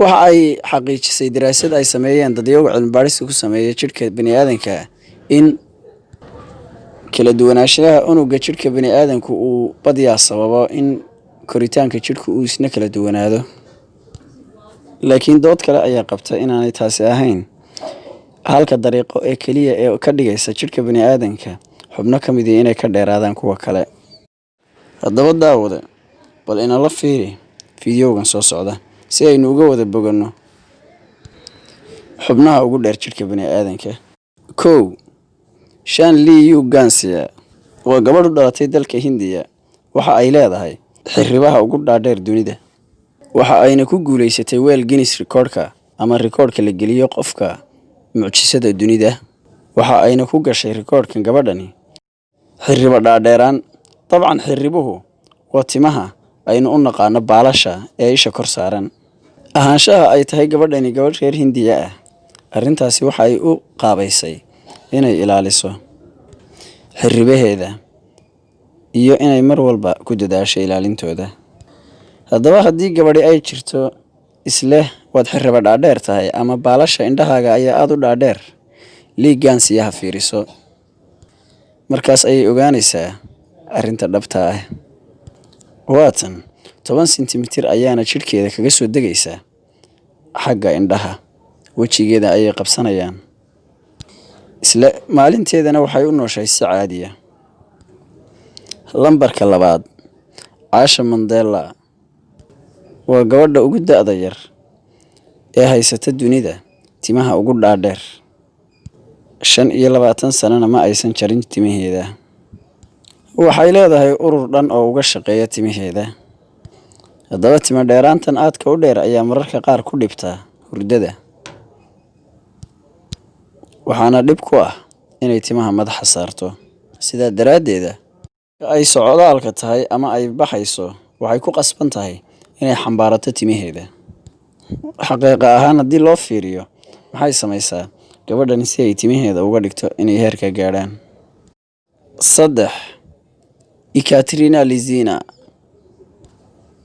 waxa ay xaqiijisay daraasad ay sameeyeen dadyoga cilmi baaris ku sameeyay jidhka bini'aadanka in kala duwanaanshaha unugga jidhka bini'aadanku uu badiyaa sababo in koritaanka jidhku uu isna kala duwanaado. laakiin dood kale ayaa qabta inaanay taasi ahayn halka dariiqo ee kaliya ee ka dhigaysa jidhka bini'aadanka xubno ka mid ah inay ka dheeraadaan kuwa kale. haddaba daawada bal inala fiiri fiidiyowgan soo socda si aynu uga wada boganno xubnaha ugu dheer jidhka bini'aadanka. 1. Shan Li Yu Gansia waa gabadh u dhalatay dalka Hindiya. waxa ay leedahay xirribaha ugu dhaadheer dunida. waxa ayna ku guuleysatay weel Guinness Recordka ama rikoodhka la geliyo qofka mucjisada dunida. waxa ayna ku gashay rikoodhkan gabadhani xirriba dhaadheeraan. dabcan xirribuhu waa timaha aynu u naqaano baalasha ee isha kor saaran. ahaanshaha ay tahay gabadhani gabadh reer Hindiya ah, arrintaasi waxa ay u qaabaysay inay ilaaliso xirribaheeda iyo inay mar walba ku dadaasho ilaalintooda. haddaba haddii gabadhi ay jirto isleh waad xirriba dhaadheer tahay ama baalasha indhahaaga ayaa aad u dhaadheer, Li Gansiyaha fiiriso. markaas ayay ogaanaysaa arrinta dhabta ah. waatan 10 sentimitir ayaana jidhkeeda kaga soo degaysa xagga indhaha. wejigeeda ayay qabsanayaan. isla maalinteedana waxay u nooshay si caadi ah. lambarka 2. Asha Mandela waa gabadha ugu da'da yar ee haysata dunida timaha ugu dhaadheer. 25 sanana ma aysan jarin timaheeda. waxay leedahay urur dhan oo uga shaqeeya timaheeda. haddaba timo dheeraantan aadka u dheer ayaa mararka qaar ku dhibta hurdada, waxaana dhib ku ah inay timaha madaxa saarto. sidaa daraaddeeda ay socdaalka tahay ama ay baxayso waxay ku qasban tahay inay xambaarato timaheeda. xaqiiqa ahaan haddii loo fiiriyo maxay samaysaa gabadhani si ay timaheeda uga dhigto inay heerka gaadhaan. 3. Ekaterina Lizina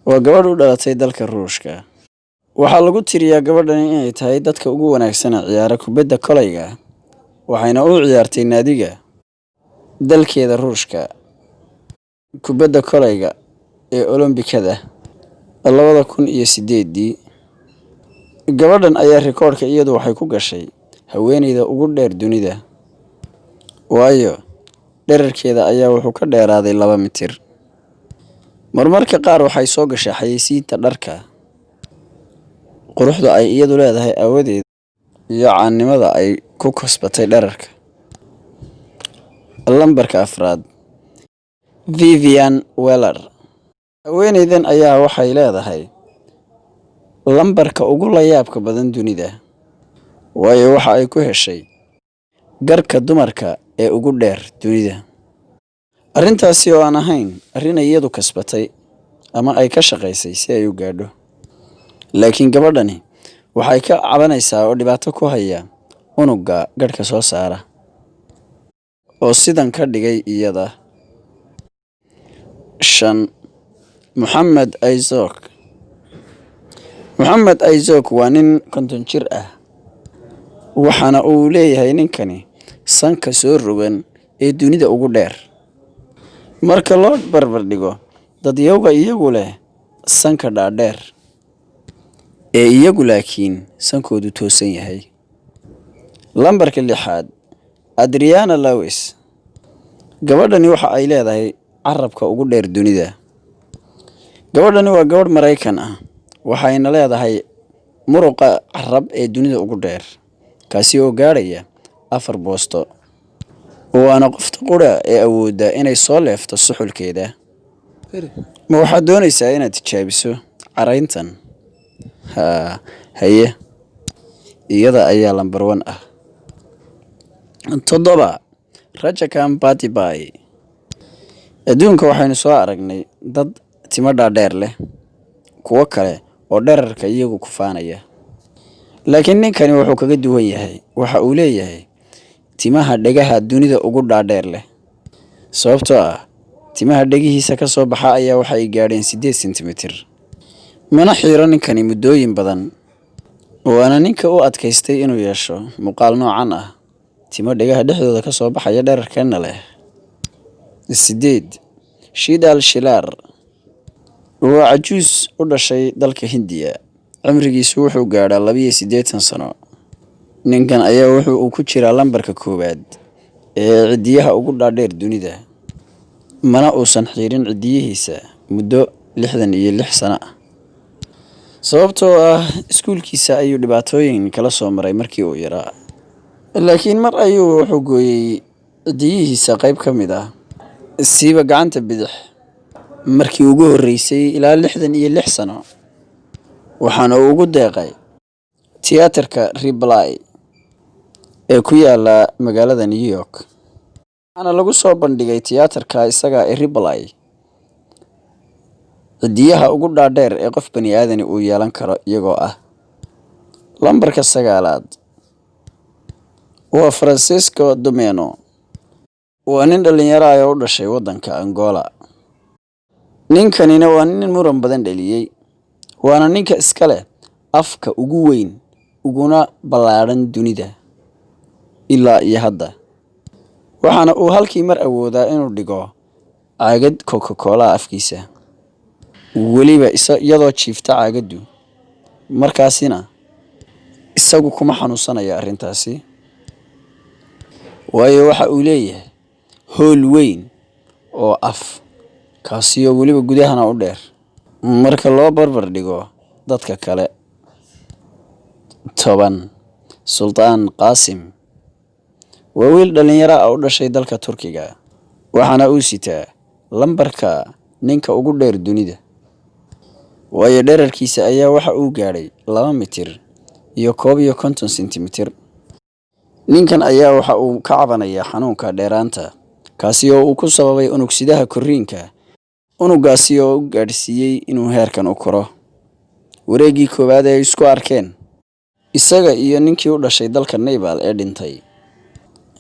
waa gabadh u dhalatay dalka Ruushka. waxaa lagu tiriyaa gabadhani inay tahay dadka ugu wanaagsan ee ciyaara kubadda kolayga, waxayna u ciyaartay naadiga dalkeeda Ruushka kubadda kolayga ee Olombikada 2008. gabadhan ayaa rikoodhka iyadu waxay ku gashay haweeneyda ugu dheer dunida, waayo dhererkeeda ayaa wuxuu ka dheeraaday 2 mitir. marmarka qaar waxay soo gashay xayeysiinta dharka. quruxda ay iyadu leedahay aawadeed iyo caannimada ay ku kasbatay dhererka. lambarka 4. Vivian Weller haweeneydan ayaa waxay leedahay lambarka ugu layaabka badan dunida, waayo waxa ay ku heshay garka dumarka ee ugu dheer dunida. arrintaasi oo aan ahayn arrin iyadu kasbatay ama ay ka shaqaysay si ay u gaadho, laakiin gabadhani waxay ka cabanaysaa oo dhibaato ku haya unugga garhka soo saara oo sidan ka dhigay iyada. 5. Mohammed Isaac waa nin 50 jir ah, waxaana uu leeyahay ninkani sanka soo rogan ee dunida ugu dheer. marka loo barbar dhigo dadyoga iyagu leh sanka dhaadheer ee iyagu laakiin sankoodu toosan yahay. lambarka 6. Adriana Lewis gabadhani waxa ay leedahay carabka ugu dheer dunida. gabadhani waa gabadh Maraykan ah, waxayna leedahay muruqa carab ee dunida ugu dheer, kaasi oo gaadhaya 4 boosto. waana qofta qura ee awoodda inay soo leefto suxulkeeda. ma waxaad doonaysaa inaad tijaabiso carayntan? haye iyada ayaa lambar 1 ah. 7. Rajakam Patibai adduunka waxaynu soo aragnay dad timo dhaadheer leh, kuwo kale oo dhererka iyagu ku faanaya, laakiin ninkani wuxuu kaga duwan yahay. waxa uu leeyahay timaha dhegaha dunida ugu dhaadheer leh, sababtoo ah timaha dhegihiisa ka soo baxa ayaa waxay gaadheen 8 sentimitir. mana xiiro ninkani muddooyin badan, waana ninka u adkaystay inuu yeesho muuqaal noocan ah, timo dhegaha dhexdooda ka soo baxaya dherarkeena leh. 8. Shidal Shilar waa cajuus u dhashay dalka Hindiya. Cimrigiisu wuxuu gaadhaa 82 sano. Ninkan ayaa wuxuu ku jiraa lambarka koowaad ee cidiyaha ugu dhaadheer dunida, mana uusan xirin cidiyihiisa muddo 66 sano ah. Sababtoo ah iskuulkiisa ayuu dhibaatooyin kala soo maray markii uu yaraa, laakiin mar ayuu wuxuu gooyay cidiyihiisa qayb ka mid ah, siiba gacanta bidix, markii ugu horeysay ilaa 66 sano. waxaana uu ugu deeqay tiyaatarka Ripley ee ku yaala magaalada New York. waxaana lagu soo bandhigay tiyaatarka isaga ee Ripley cidiyaha ugu dhaadheer ee qof bani aadani uu yeelan karo, iyagoo ah lambarka 9. waa Francisco Domeno. waa nin dhalinyaro ah oo u dhashay wadanka Angola. ninkanina waa nin muran badan dhaliyay, waana ninka iska leh afka ugu weyn uguna ballaaran dunida ilaa iyo hadda. waxaana uu halkii mar awoodaa inuu dhigo caagad Coca-Cola afkiisa, weliba iyadoo jiifta caagadu, markaasina isagu kuma xanuunsanaya arrintaasi, waayo waxa uu leeyahay hool weyn oo af, kaasiyoo weliba gudahana u dheer marka loo barbar dhigo dadka kale. 10. Sultan Qasim waa wiil dhalinyaro ah u dhashay dalka Turkiga, waxaana uu sitaa lambarka ninka ugu dheer dunida, waayo dherarkiisa ayaa waxa uu gaadhay 2 mitir iyo 51 sentimitir. ninkan ayaa waxa uu ka cabanayaa xanuunka dheeraanta, kaasi oo uu ku sababay unugsidaha korriinka, unugaasi oo u gaadhsiiyey inuu heerkan u koro. wareegii koowaad ay isku arkeen isaga iyo ninkii u dhashay dalka Nepal ee dhintay,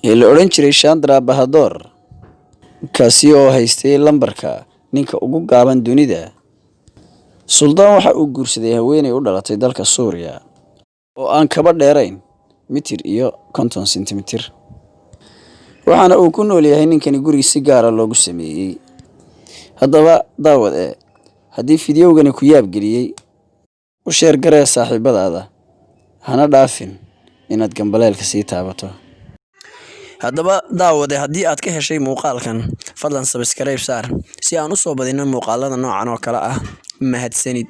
ee la odhan jiray Chandra Bahadur, kaasi oo haystay lambarka ninka ugu gaaban dunida. Sultan waxa uu guursaday haweeney u dhalatay dalka Suuriya oo aan kaba dheerayn mitir iyo 50 sentimitir. waxaana uu ku nool yahay ninkani guri si gaar ah loogu sameeyay. haddaba daawade, haddii fiidiyowgani ku yaab geliyay, u sheer garee saaxiibadaada, hana dhaafin inaad gambaleelka sii taabato. haddaba daawade, haddii aad ka heshay muuqaalkan, fadlan subscribe saar si aan u soo badino muuqaalada noocan oo kale ah. mahadsanid.